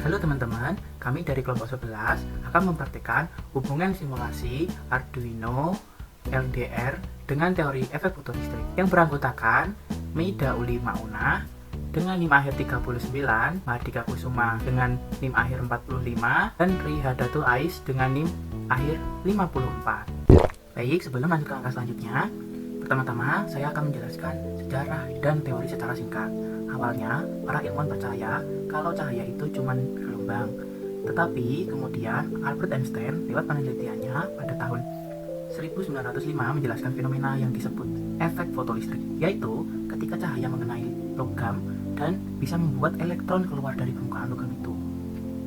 Halo teman-teman, kami dari kelompok 11 akan mempraktikkan hubungan simulasi Arduino LDR dengan teori efek fotoelastrik yang beranggotakan Meida Uli Mauna dengan NIM akhir 39, Mahardika Kusuma dengan NIM akhir 45, dan Rihadatul Ais dengan NIM akhir 54. Baik, sebelum lanjut ke angka selanjutnya, pertama-tama saya akan menjelaskan sejarah dan teori secara singkat. Awalnya, para ilmuwan percaya kalau cahaya itu cuma gelombang. Tetapi kemudian Albert Einstein lewat penelitiannya pada tahun 1905 menjelaskan fenomena yang disebut efek fotolistrik, yaitu ketika cahaya mengenai logam dan bisa membuat elektron keluar dari permukaan logam itu.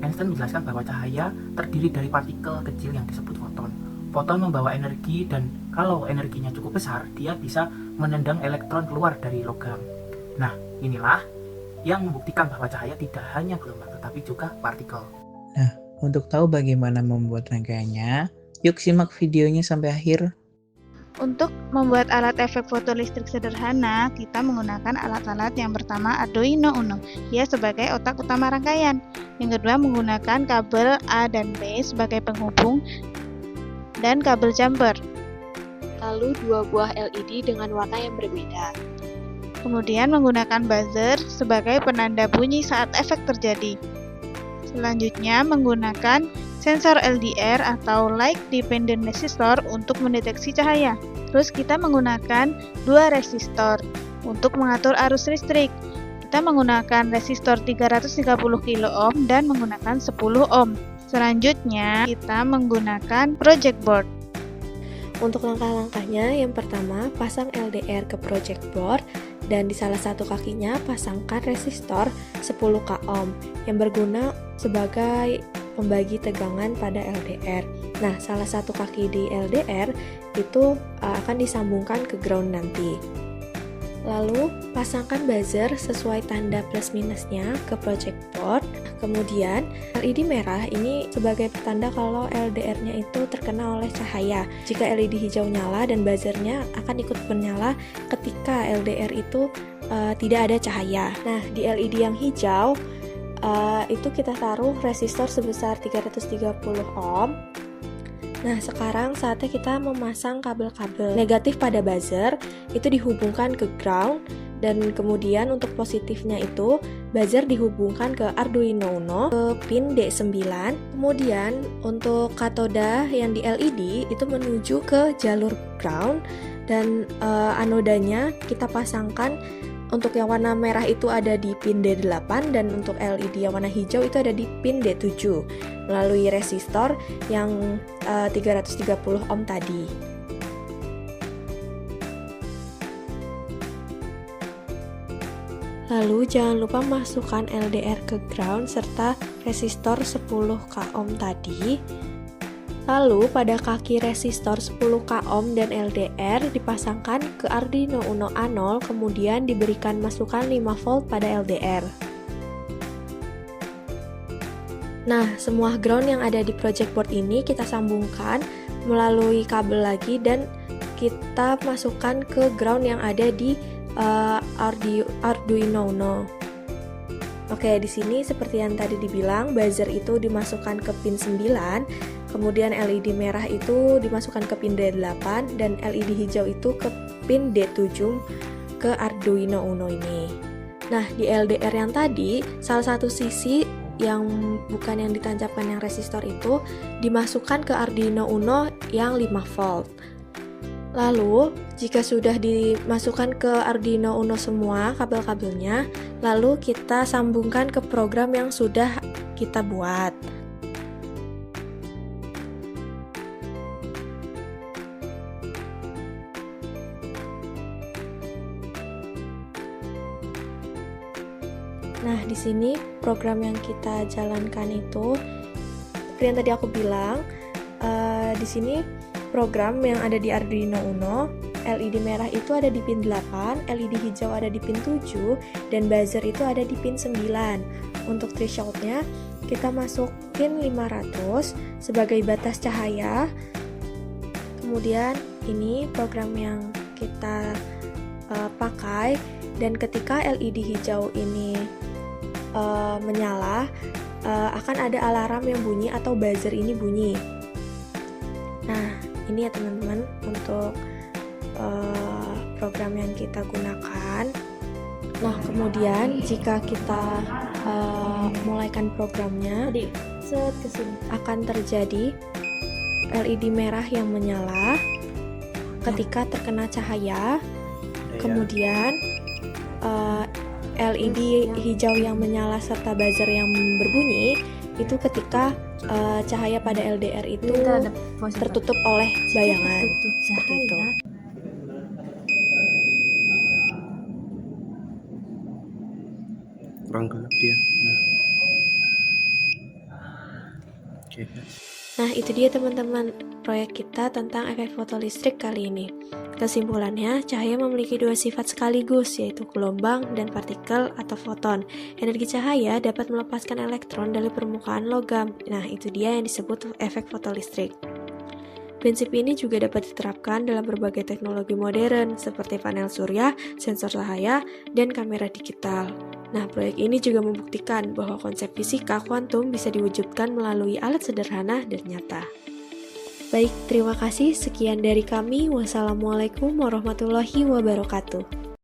Einstein menjelaskan bahwa cahaya terdiri dari partikel kecil yang disebut foton. Foton membawa energi dan kalau energinya cukup besar, dia bisa menendang elektron keluar dari logam. Nah, inilah yang membuktikan bahwa cahaya tidak hanya gelombang tetapi juga partikel. Nah, untuk tahu bagaimana membuat rangkaiannya, yuk simak videonya sampai akhir. Untuk membuat alat efek fotolistrik sederhana, kita menggunakan alat-alat yang pertama Arduino Uno, ia sebagai otak utama rangkaian. Yang kedua menggunakan kabel A dan B sebagai penghubung dan kabel jumper. Lalu 2 buah LED dengan warna yang berbeda. Kemudian menggunakan buzzer sebagai penanda bunyi saat efek terjadi. Selanjutnya menggunakan sensor LDR atau Light Dependent Resistor untuk mendeteksi cahaya. Terus kita menggunakan 2 resistor untuk mengatur arus listrik. Kita menggunakan resistor 330 kilo ohm dan menggunakan 10 ohm. Selanjutnya kita menggunakan project board. Untuk langkah-langkahnya, yang pertama pasang LDR ke project board dan di salah satu kakinya pasangkan resistor 10 ohm yang berguna sebagai pembagi tegangan pada LDR. Nah, salah satu kaki di LDR itu akan disambungkan ke ground nanti. Lalu, pasangkan buzzer sesuai tanda plus minusnya ke project board. Kemudian, LED merah ini sebagai pertanda kalau LDR-nya itu terkena oleh cahaya. Jika LED hijau nyala dan buzzernya akan ikut menyala ketika LDR itu tidak ada cahaya. Nah, di LED yang hijau itu kita taruh resistor sebesar 330 ohm. Nah, sekarang saatnya kita memasang kabel-kabel negatif pada buzzer, itu dihubungkan ke ground, dan kemudian untuk positifnya itu, buzzer dihubungkan ke Arduino Uno, ke pin D9, kemudian untuk katoda yang di LED itu menuju ke jalur ground, dan anodanya kita pasangkan. Untuk yang warna merah itu ada di pin D8 dan untuk LED yang warna hijau itu ada di pin D7 melalui resistor yang 330 ohm tadi. Lalu jangan lupa masukkan LDR ke ground serta resistor 10 ohm tadi. Lalu pada kaki resistor 10 ohm dan LDR dipasangkan ke Arduino Uno A0, kemudian diberikan masukan 5 volt pada LDR. Nah, semua ground yang ada di project board ini kita sambungkan melalui kabel lagi dan kita masukkan ke ground yang ada di Arduino Uno. Oke, di sini seperti yang tadi dibilang, buzzer itu dimasukkan ke pin 9, kemudian LED merah itu dimasukkan ke pin D8 dan LED hijau itu ke pin D7 ke Arduino Uno ini. Nah, di LDR yang tadi, salah satu sisi yang bukan yang ditancapkan yang resistor itu dimasukkan ke Arduino Uno yang 5 volt. Lalu, jika sudah dimasukkan ke Arduino Uno semua kabel-kabelnya, lalu kita sambungkan ke program yang sudah kita buat. Nah, di sini program yang kita jalankan itu, seperti yang tadi aku bilang, di sini program yang ada di Arduino Uno, LED merah itu ada di pin 8, LED hijau ada di pin 7, dan buzzer itu ada di pin 9. Untuk thresholdnya, kita masukin 500 sebagai batas cahaya. Kemudian ini program yang kita pakai, dan ketika LED hijau ini menyala, akan ada alarm yang bunyi atau buzzer ini bunyi. Nah, ini ya teman-teman untuk program yang kita gunakan. Nah, kemudian jika kita mulaikan programnya, akan terjadi LED merah yang menyala ketika terkena cahaya. Kemudian LED hijau yang menyala serta buzzer yang berbunyi itu ketika cahaya pada LDR itu tertutup oleh bayangan. Seperti itu. Kurang gelap dia. Oke. Nah, itu dia teman-teman proyek kita tentang efek fotolistrik kali ini. Kesimpulannya, cahaya memiliki dua sifat sekaligus, yaitu gelombang dan partikel atau foton. Energi cahaya dapat melepaskan elektron dari permukaan logam. Nah, itu dia yang disebut efek fotolistrik. Prinsip ini juga dapat diterapkan dalam berbagai teknologi modern, seperti panel surya, sensor cahaya, dan kamera digital. Nah, proyek ini juga membuktikan bahwa konsep fisika kuantum bisa diwujudkan melalui alat sederhana dan nyata. Baik, terima kasih. Sekian dari kami. Wassalamualaikum warahmatullahi wabarakatuh.